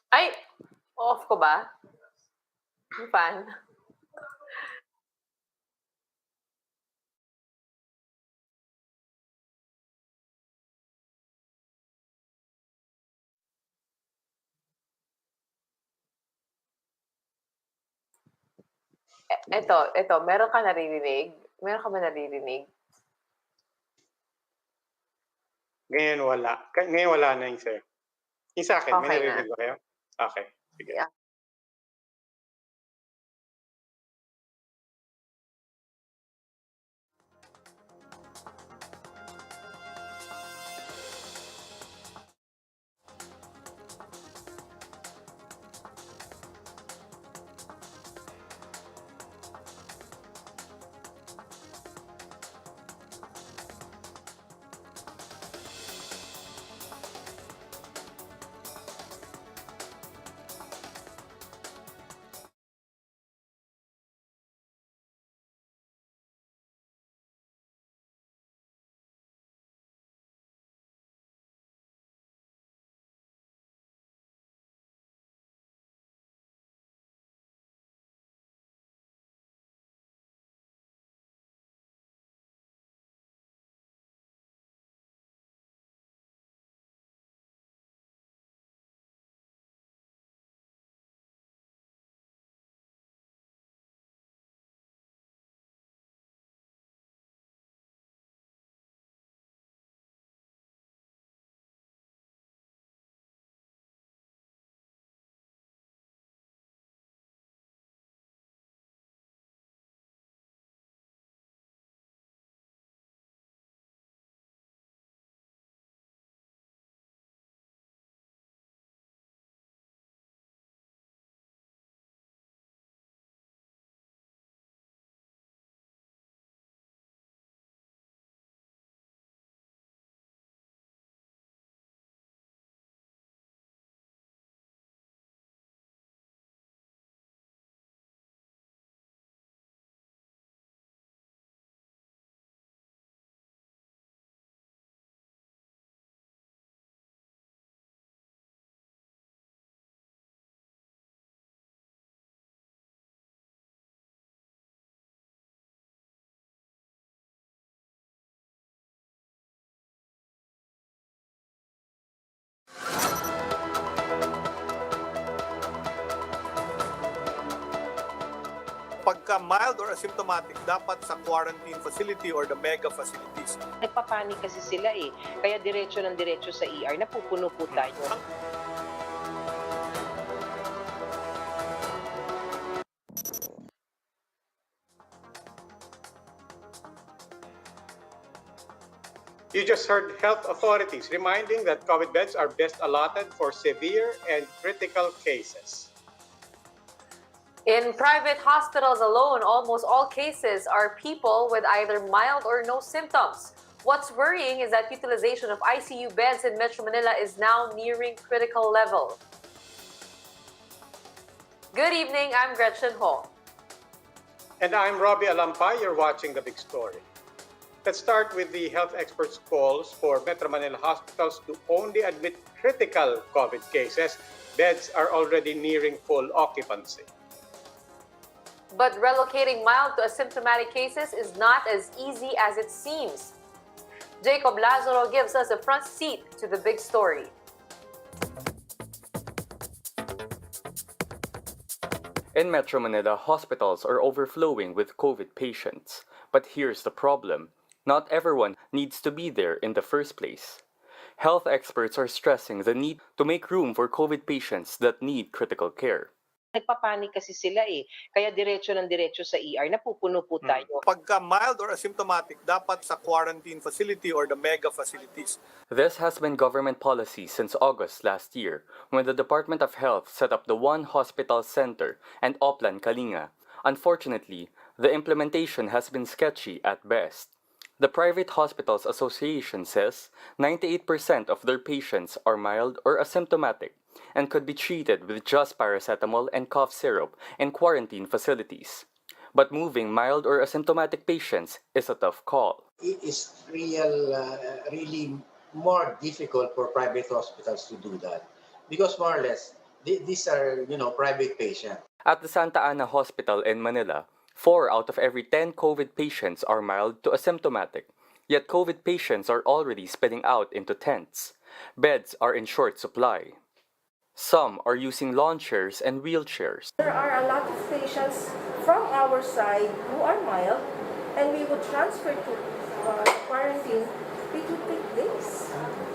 Ay, off ko ba? Yung fan. Eto, meron ka naririnig? Meron ka ba naririnig? Ngayon wala. Ngayon wala na yung sa'yo. Yung sa'kin, may Okay na. naririnig ba kayo? Okay, sige. Yeah. Pagka mild or asymptomatic, dapat sa quarantine facility or the mega facilities. Nagpapanik kasi sila eh. Kaya diretso ng diretso sa ER, napupuno po tayo. You just heard health authorities reminding that COVID beds are best allotted for severe and critical cases. In private hospitals alone, almost all cases are people with either mild or no symptoms. What's worrying is that utilization of ICU beds in Metro Manila is now nearing critical level. Good evening, I'm Gretchen Ho. And I'm Robbie Alampay. You're watching The Big Story. Let's start with the health experts' calls for Metro Manila hospitals to only admit critical COVID cases. Beds are already nearing full occupancy. But relocating mild to asymptomatic cases is not as easy as it seems. Jacob Lazaro gives us a front seat to the big story. In Metro Manila, hospitals are overflowing with COVID patients. But here's the problem. Not everyone needs to be there in the first place. Health experts are stressing the need to make room for COVID patients that need critical care. Nagpapanik kasi sila eh. Kaya diretso ng diretso sa ER, napupuno po tayo. Pagka mild or asymptomatic, dapat sa quarantine facility or the mega facilities. This has been government policy since August last year, when the Department of Health set up the One Hospital Center and Oplan Kalinga. Unfortunately, the implementation has been sketchy at best. The Private Hospitals Association says 98% of their patients are mild or asymptomatic and could be treated with just paracetamol and cough syrup in quarantine facilities. But moving mild or asymptomatic patients is a tough call. It is really more difficult for private hospitals to do that because more or less these are, private patients. At the Santa Ana Hospital in Manila, 4 out of every 10 COVID patients are mild to asymptomatic. Yet COVID patients are already spilling out into tents. Beds are in short supply. Some are using lawn chairs and wheelchairs. There are a lot of patients from our side who are mild, and we would transfer to quarantine. It would take days.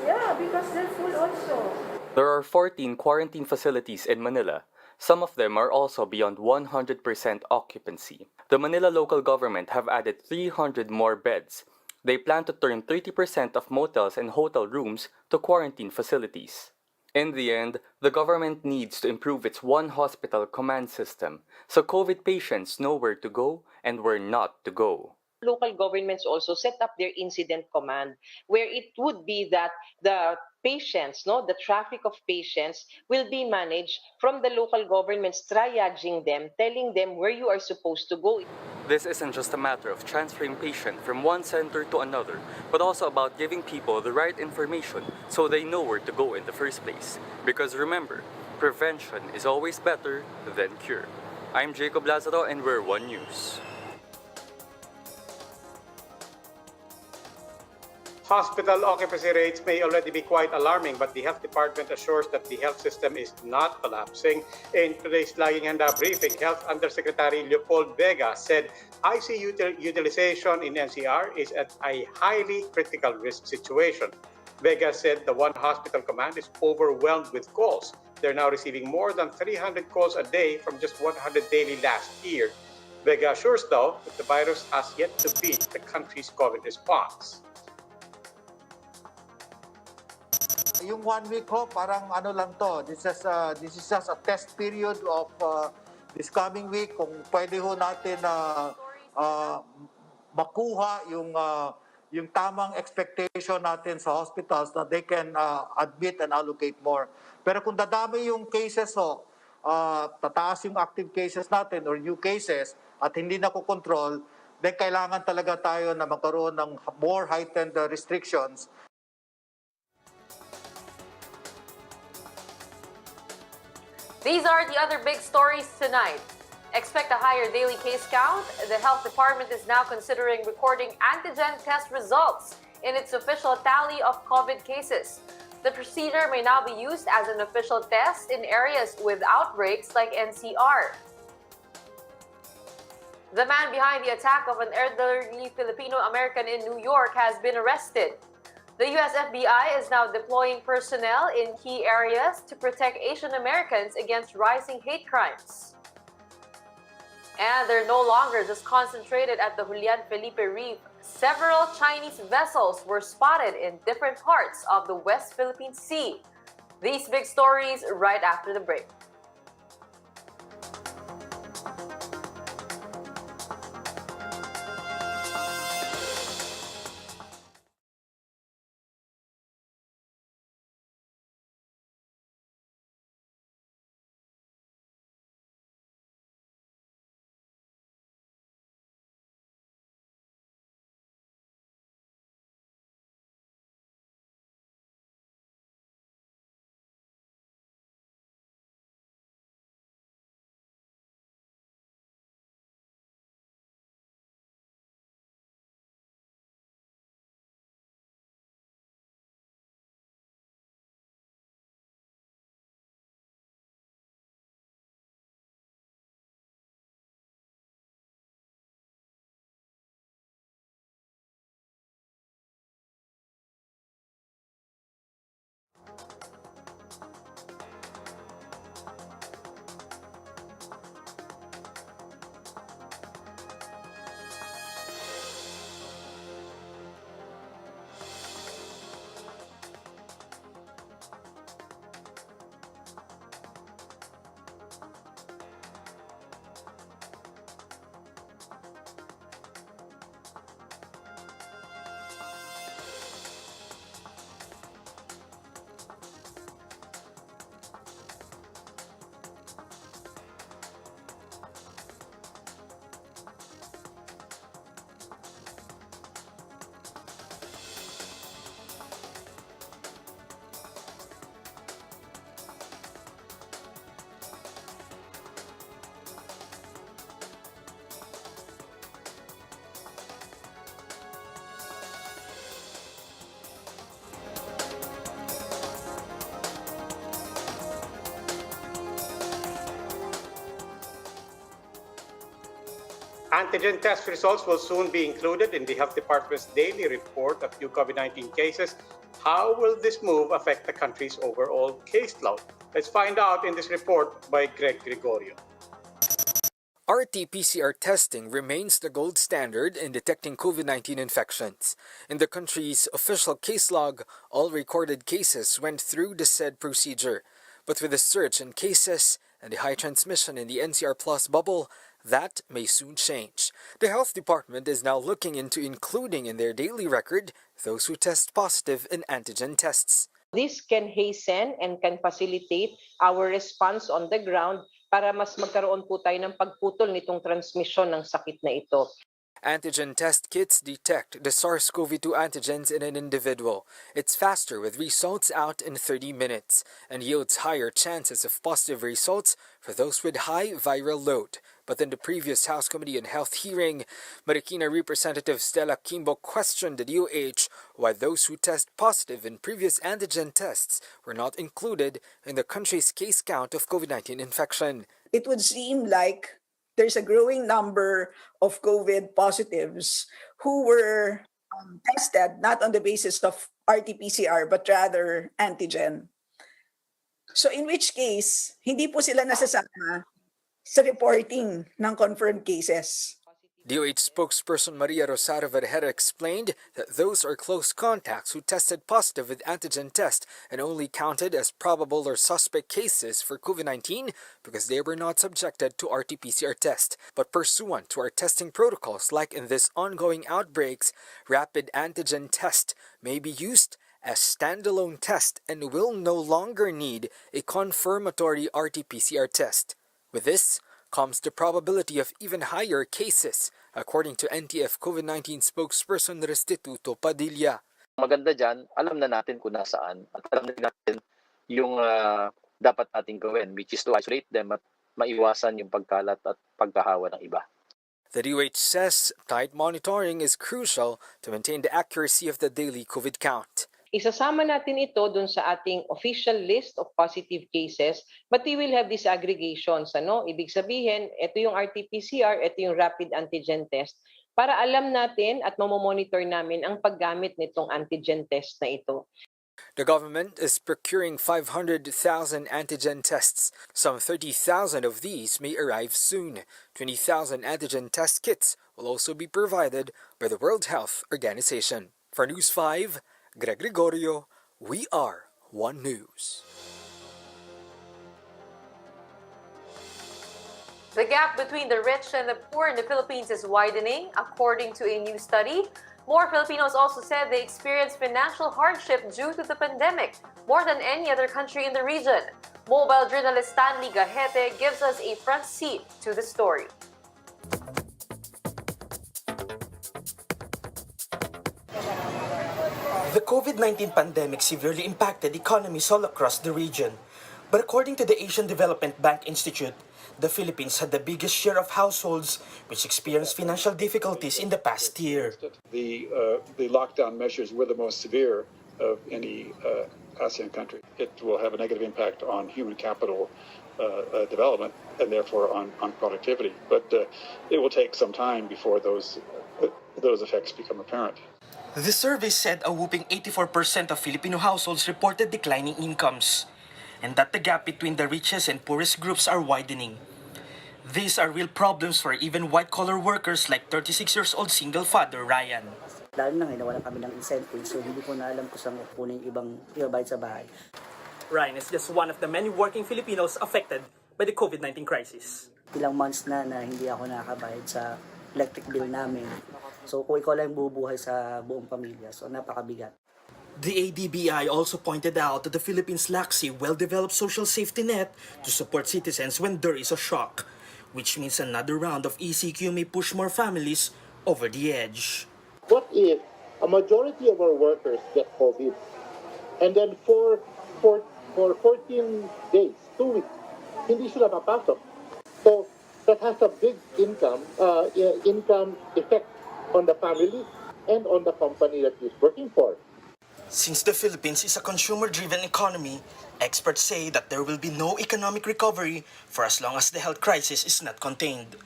Yeah, because they're full also. There are 14 quarantine facilities in Manila. Some of them are also beyond 100% occupancy. The Manila local government have added 300 more beds. They plan to turn 30% of motels and hotel rooms to quarantine facilities. In the end, the government needs to improve its one hospital command system so COVID patients know where to go and where not to go. Local governments also set up their incident command, where it would be that the patients, no, the traffic of patients will be managed from the local governments, triaging them, telling them where you are supposed to go. This isn't just a matter of transferring patients from one center to another, but also about giving people the right information so they know where to go in the first place. Because remember, prevention is always better than cure. I'm Jacob Lazaro and we're One News. Hospital occupancy rates may already be quite alarming, but the health department assures that the health system is not collapsing. In today's Laging Handa briefing, Health Undersecretary Leopold Vega said ICU utilization in NCR is at a highly critical risk situation. Vega said the One Hospital Command is overwhelmed with calls. They're now receiving more than 300 calls a day from just 100 daily last year. Vega assures, though, that the virus has yet to beat the country's COVID response. Yung 1 week ho, parang ano lang to. This is just a test period of this coming week. Kung pwede ho natin makuha yung tamang expectation natin sa hospitals na they can admit and allocate more. Pero kung dadami yung cases ho, tataas yung active cases natin or new cases at hindi na kukontrol, then kailangan talaga tayo na magkaroon ng more heightened restrictions. These are the other big stories tonight. Expect a higher daily case count. The health department is now considering recording antigen test results in its official tally of COVID cases. The procedure may now be used as an official test in areas with outbreaks like NCR. The man behind the attack of an elderly Filipino-American in New York has been arrested. The US FBI is now deploying personnel in key areas to protect Asian Americans against rising hate crimes. And they're no longer just concentrated at the Julian Felipe Reef. Several Chinese vessels were spotted in different parts of the West Philippine Sea. These big stories right after the break. Antigen test results will soon be included in the Health Department's daily report of new COVID-19 cases. How will this move affect the country's overall caseload? Let's find out in this report by Greg Gregorio. RT-PCR testing remains the gold standard in detecting COVID-19 infections. In the country's official case log, all recorded cases went through the said procedure. But with the surge in cases and the high transmission in the NCR Plus bubble, that may soon change. The Health Department is now looking into including in their daily record those who test positive in antigen tests. This can hasten and can facilitate our response on the ground para mas magkaroon po tayo ng pagputol nitong transmisyon ng sakit na ito. Antigen test kits detect the SARS-CoV-2 antigens in an individual. It's faster with results out in 30 minutes and yields higher chances of positive results for those with high viral load. But in the previous House Committee on Health hearing, Marikina Representative Stella Kimbo questioned the DOH why those who test positive in previous antigen tests were not included in the country's case count of COVID-19 infection. It would seem like there's a growing number of COVID positives who were tested not on the basis of RT-PCR but rather antigen. So in which case, hindi po sila nasasama sa reporting ng confirmed cases. DOH spokesperson Maria Rosario Vergara explained that those are close contacts who tested positive with antigen test and only counted as probable or suspect cases for COVID-19 because they were not subjected to RT-PCR test. But pursuant to our testing protocols, like in this ongoing outbreaks, rapid antigen test may be used as standalone test and will no longer need a confirmatory RT-PCR test. With this comes the probability of even higher cases, according to NTF COVID-19 spokesperson Restituto Padilla. Maganda dyan, alam na natin kung nasaan at alam na natin yung dapat natin gawin, which is to isolate them at maiwasan yung pagkalat at pagkahawa ng iba. The DOH says tight monitoring is crucial to maintain the accuracy of the daily COVID count. Isasama natin ito dun sa ating official list of positive cases, but we will have disaggregations. Ibig sabihin, ito yung RT-PCR, ito yung rapid antigen test, para alam natin at mamomonitor namin ang paggamit nitong antigen test na ito. The government is procuring 500,000 antigen tests. Some 30,000 of these may arrive soon. 20,000 antigen test kits will also be provided by the World Health Organization. For News 5, Greg Gregorio, we are One News. The gap between the rich and the poor in the Philippines is widening, according to a new study. More Filipinos also said they experienced financial hardship due to the pandemic, more than any other country in the region. Mobile journalist Stanley Gahete gives us a front seat to the story. The COVID-19 pandemic severely impacted economies all across the region. But according to the Asian Development Bank Institute, the Philippines had the biggest share of households which experienced financial difficulties in the past year. The lockdown measures were the most severe of any ASEAN country. It will have a negative impact on human capital development and therefore on productivity. But it will take some time before those effects become apparent. The survey said a whooping 84% of Filipino households reported declining incomes, and that the gap between the richest and poorest groups are widening. These are real problems for even white-collar workers like 36-year-old single father Ryan. Lalo na ngayon, wala kami ng incentive, so hindi ko na alam kung saan kukunin ibang ibabayad sa bahay. Ryan is just one of the many working Filipinos affected by the COVID-19 crisis. Ilang months na hindi ako nakakabayad sa electric bill namin. So kung ikaw lang bubuhay sa buong pamilya, so napakabigat. The ADBI also pointed out that the Philippines lacks a well-developed social safety net to support citizens when there is a shock, which means another round of ECQ may push more families over the edge. What if a majority of our workers get COVID and then for 14 days, 2 weeks, hindi sila papasok? So that has a big income effect on the family and on the company that he's working for. Since the Philippines is a consumer-driven economy, experts say that there will be no economic recovery for as long as the health crisis is not contained.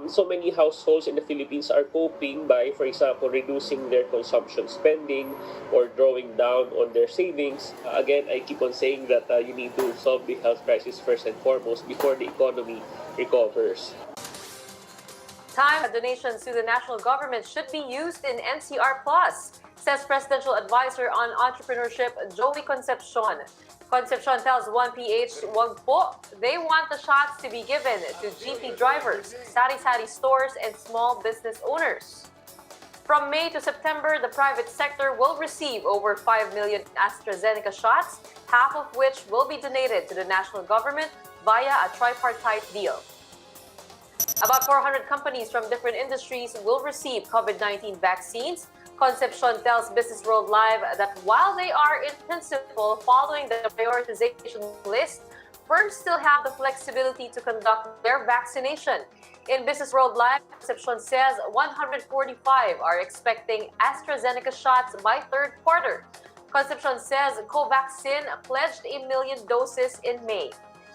So many households in the Philippines are coping by, for example, reducing their consumption spending or drawing down on their savings. Again, I keep on saying that you need to solve the health crisis first and foremost before the economy recovers. Time donations to the national government should be used in NCR Plus, says Presidential Advisor on Entrepreneurship Joey Concepcion. Concepcion tells 1PH, wag po, they want the shots to be given to jeepney drivers, sari-sari stores, and small business owners. From May to September, the private sector will receive over 5 million AstraZeneca shots, half of which will be donated to the national government via a tripartite deal. About 400 companies from different industries will receive COVID-19 vaccines. Concepcion tells Business World Live that while they are in principle following the prioritization list, firms still have the flexibility to conduct their vaccination. In Business World Live, Concepcion says 145 are expecting AstraZeneca shots by third quarter. Concepcion says Covaxin pledged 1 million doses in May.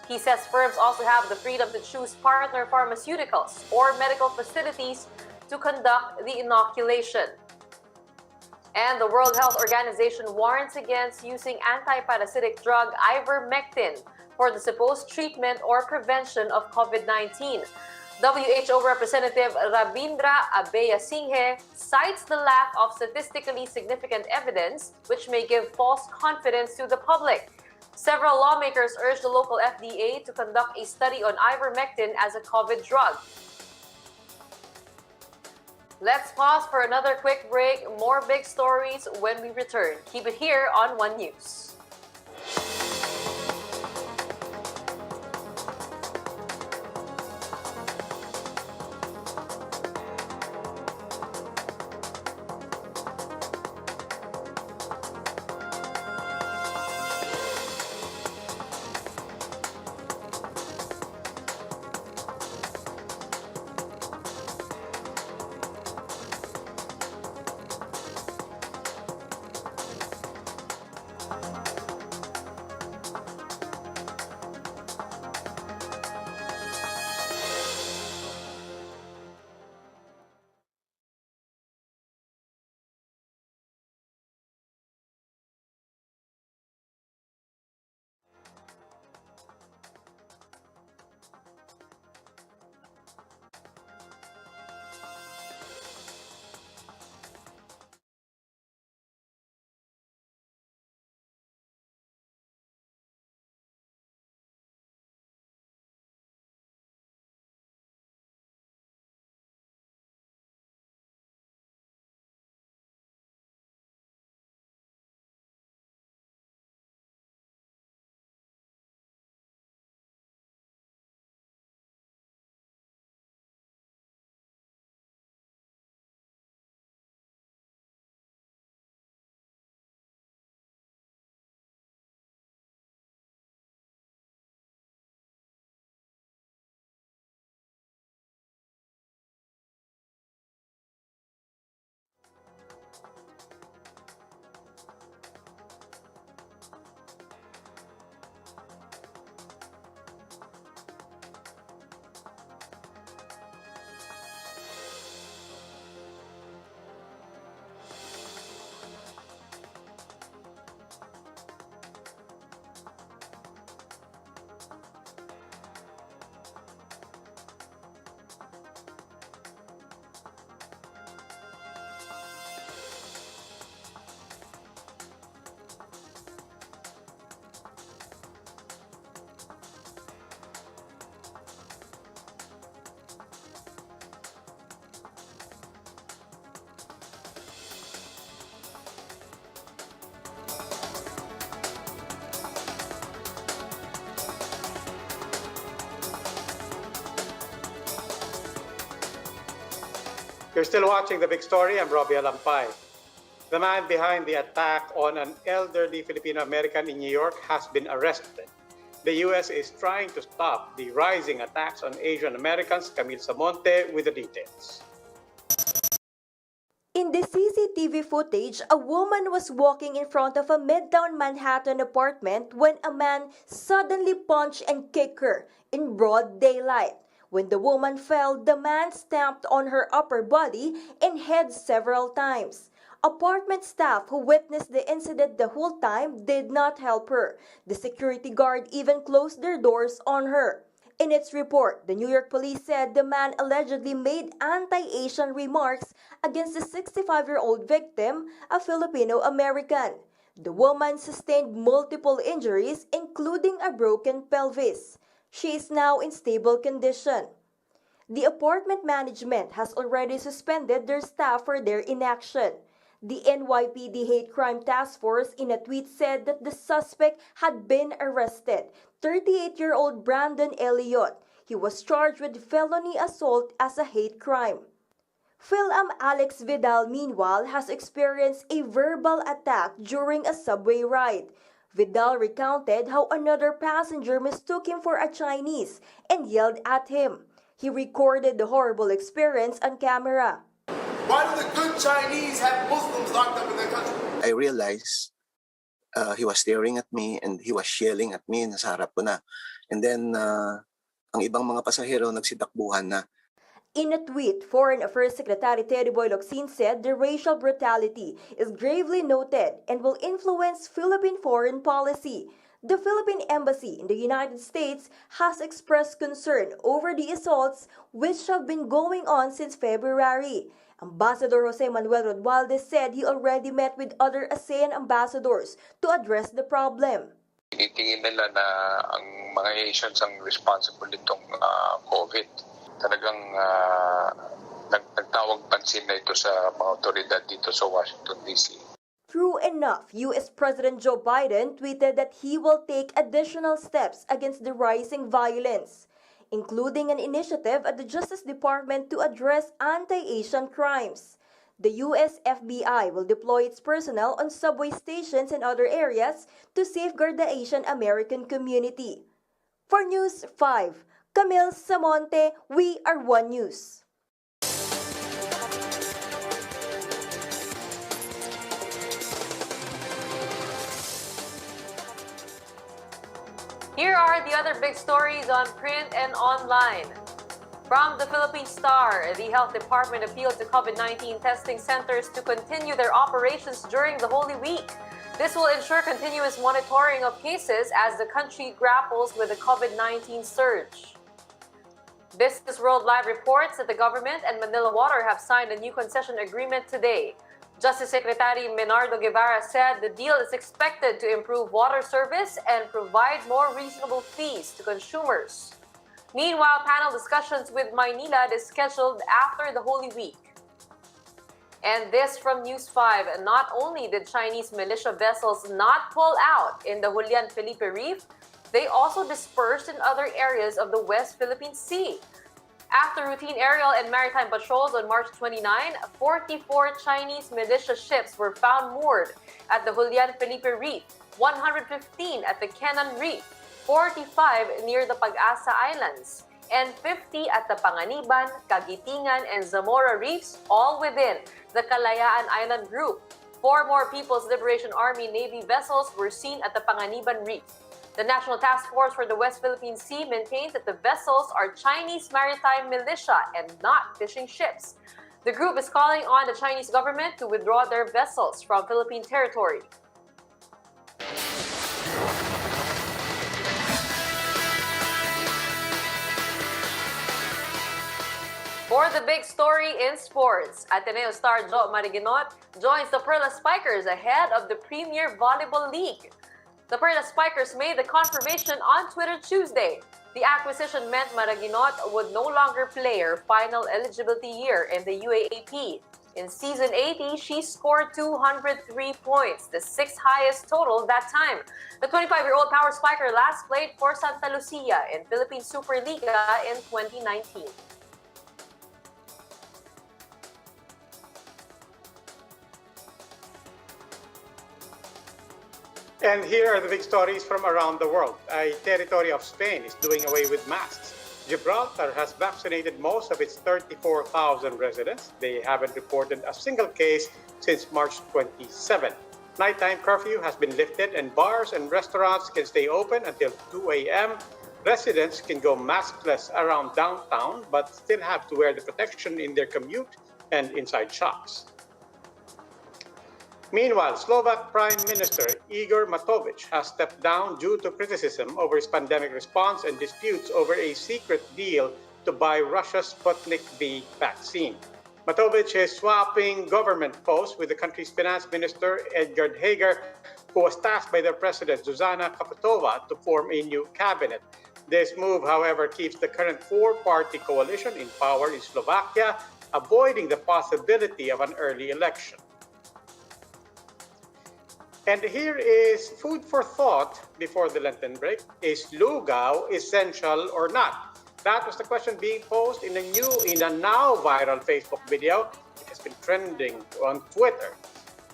He says firms also have the freedom to choose partner pharmaceuticals or medical facilities to conduct the inoculation. And the World Health Organization warns against using antiparasitic drug ivermectin for the supposed treatment or prevention of COVID-19. WHO Representative Rabindra Abeyasinghe cites the lack of statistically significant evidence, which may give false confidence to the public. Several lawmakers urged the local FDA to conduct a study on ivermectin as a COVID drug. Let's pause for another quick break. More big stories when we return. Keep it here on One News. You're still watching The Big Story. I'm Robbie Alampay. The man behind the attack on an elderly Filipino-American in New York has been arrested. The U.S. is trying to stop the rising attacks on Asian Americans. Camille Samonte with the details. In the CCTV footage, a woman was walking in front of a Midtown Manhattan apartment when a man suddenly punched and kicked her in broad daylight. When the woman fell, the man stamped on her upper body and head several times. Apartment staff who witnessed the incident the whole time did not help her. The security guard even closed their doors on her. In its report, the New York police said the man allegedly made anti-Asian remarks against the 65-year-old victim, a Filipino-American. The woman sustained multiple injuries, including a broken pelvis. She is now in stable condition. The apartment management has already suspended their staff for their inaction. The NYPD Hate Crime Task Force in a tweet said that the suspect had been arrested, 38-year-old Brandon Elliott. He was charged with felony assault as a hate crime. Phil-Am Alex Vidal, meanwhile, has experienced a verbal attack during a subway ride. Vidal recounted how another passenger mistook him for a Chinese and yelled at him. He recorded the horrible experience on camera. Why do the good Chinese have Muslims locked up in their country? I realized he was staring at me and he was yelling at me. Nasa harap ko na. And then, ang ibang mga pasahero nagsitakbuhan na. In a tweet, Foreign Affairs Secretary Teddy Boy Locsin said the racial brutality is gravely noted and will influence Philippine foreign policy. The Philippine Embassy in the United States has expressed concern over the assaults which have been going on since February. Ambassador Jose Manuel Romualdez said he already met with other ASEAN ambassadors to address the problem. Tinitingin nila na ang mga Asians ang responsible nitong COVID. Talagang nagtawag pansin na ito sa mga otoridad dito sa Washington, D.C. True enough, U.S. President Joe Biden tweeted that he will take additional steps against the rising violence, including an initiative at the Justice Department to address anti-Asian crimes. The U.S. FBI will deploy its personnel on subway stations and other areas to safeguard the Asian American community. For News 5, Camille Samonte, We Are One News. Here are the other big stories on print and online. From the Philippine Star, the Health Department appealed to COVID-19 testing centers to continue their operations during the Holy Week. This will ensure continuous monitoring of cases as the country grapples with the COVID-19 surge. Business World Live reports that the government and Manila Water have signed a new concession agreement today. Justice Secretary Menardo Guevara said the deal is expected to improve water service and provide more reasonable fees to consumers. Meanwhile, panel discussions with Maynila is scheduled after the Holy Week. And this from News 5, not only did Chinese militia vessels not pull out in the Julian Felipe Reef, they also dispersed in other areas of the West Philippine Sea. After routine aerial and maritime patrols on March 29, 44 Chinese militia ships were found moored at the Julian Felipe Reef, 115 at the Kenan Reef, 45 near the Pag-asa Islands, and 50 at the Panganiban, Kagitingan, and Zamora Reefs, all within the Kalayaan Island Group. 4 more People's Liberation Army Navy vessels were seen at the Panganiban Reef. The National Task Force for the West Philippine Sea maintains that the vessels are Chinese maritime militia and not fishing ships. The group is calling on the Chinese government to withdraw their vessels from Philippine territory. For the big story in sports, Ateneo star Jo Mariginot joins the Perla Spikers ahead of the Premier Volleyball League. The Perla Spikers made the confirmation on Twitter Tuesday. The acquisition meant Mariginot would no longer play her final eligibility year in the UAAP. In season 80, she scored 203 points, the 6th highest total that time. The 25-year-old power spiker last played for Santa Lucia in Philippine Superliga in 2019. And here are the big stories from around the world. A territory of Spain is doing away with masks. Gibraltar has vaccinated most of its 34,000 residents. They haven't reported a single case since March 27. Nighttime curfew has been lifted and bars and restaurants can stay open until 2 a.m. residents can go maskless around downtown but still have to wear the protection in their commute and inside shops. Meanwhile, Slovak Prime Minister Igor Matovic has stepped down due to criticism over his pandemic response and disputes over a secret deal to buy Russia's Sputnik V vaccine. Matovic is swapping government posts with the country's finance minister Edgard Hager, who was tasked by their president Zuzana Kapitova to form a new cabinet. This move, however, keeps the current four-party coalition in power in Slovakia, avoiding the possibility of an early election. And here is food for thought before the Lenten break. Is lugaw essential or not? That was the question being posed in a now viral Facebook video. It has been trending on Twitter.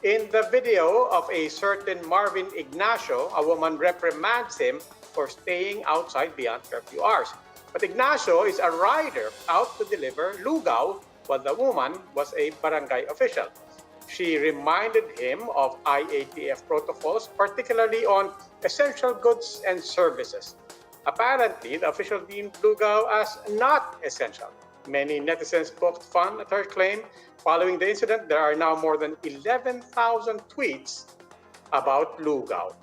In the video of a certain Marvin Ignacio, a woman reprimands him for staying outside beyond curfew hours. But Ignacio is a rider out to deliver lugaw, while the woman was a barangay official. She reminded him of IATF protocols, particularly on essential goods and services. Apparently, the official deemed lugaw as not essential. Many netizens poked fun at her claim. Following the incident, there are now more than 11,000 tweets about lugaw.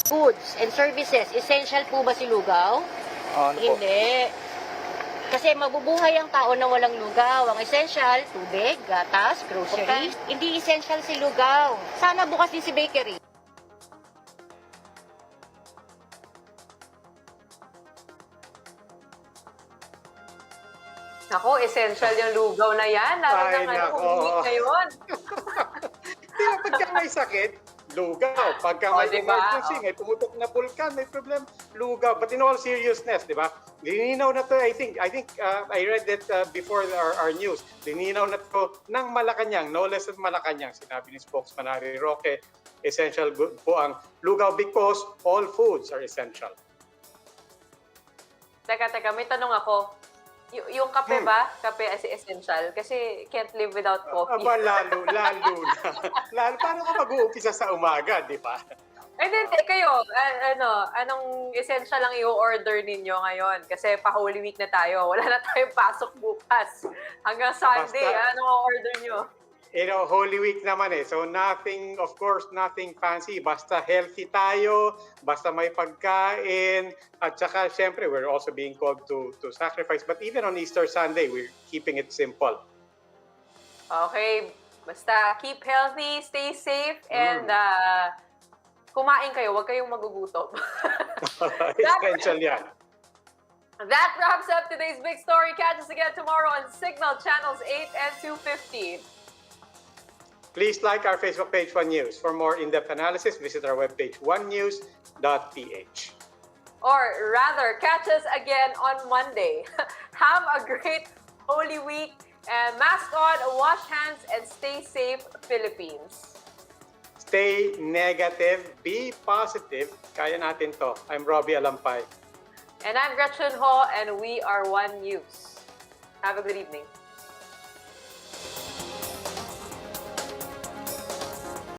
Goods and services, essential po ba si lugaw? Hindi. Kasi mabubuhay ang tao na walang lugaw. Ang essential, tubig, gatas, groceries. Hindi essential si lugaw. Sana bukas din si bakery. Ako, essential yung lugaw na yan. Lalo na week ngayon. Pagka may sakit, lugaw. Pagka may emergency, may pumutok na pulkan, may problem, lugaw. But in all seriousness, di ba? Lininaw na to, I think I read it before our news. Lininaw na to ng Malacanang, no less than Malacanang. Sinabi ni spokesman Harry Roque, essential good po ang lugaw because all foods are essential. Teka, may tanong ako. Yung kape ba? Kape as essential? Kasi can't live without coffee. Lalo na. Paano ka mag-uumpisa sa umaga, di ba? Hindi, kayo, anong essential lang i-order ninyo ngayon? Kasi pa-Holy Week na tayo. Wala na tayong pasok bukas. Hanggang Sunday, anong order nyo? Holy Week naman so nothing fancy. Basta healthy tayo, basta may pagkain, at saka syempre, we're also being called to sacrifice. But even on Easter Sunday, we're keeping it simple. Okay, basta keep healthy, stay safe, and kumain kayo, huwag kayong magugutom. Essential yan. That wraps up today's big story. Catch us again tomorrow on Signal Channels 8 and 250. Please like our Facebook page, One News. For more in-depth analysis, visit our webpage, onenews.ph. Or rather, catch us again on Monday. Have a great Holy Week, and mask on, wash hands, and stay safe, Philippines. Stay negative, be positive. Kaya natin to. I'm Robbie Alampay. And I'm Gretchen Ho, and we are One News. Have a good evening.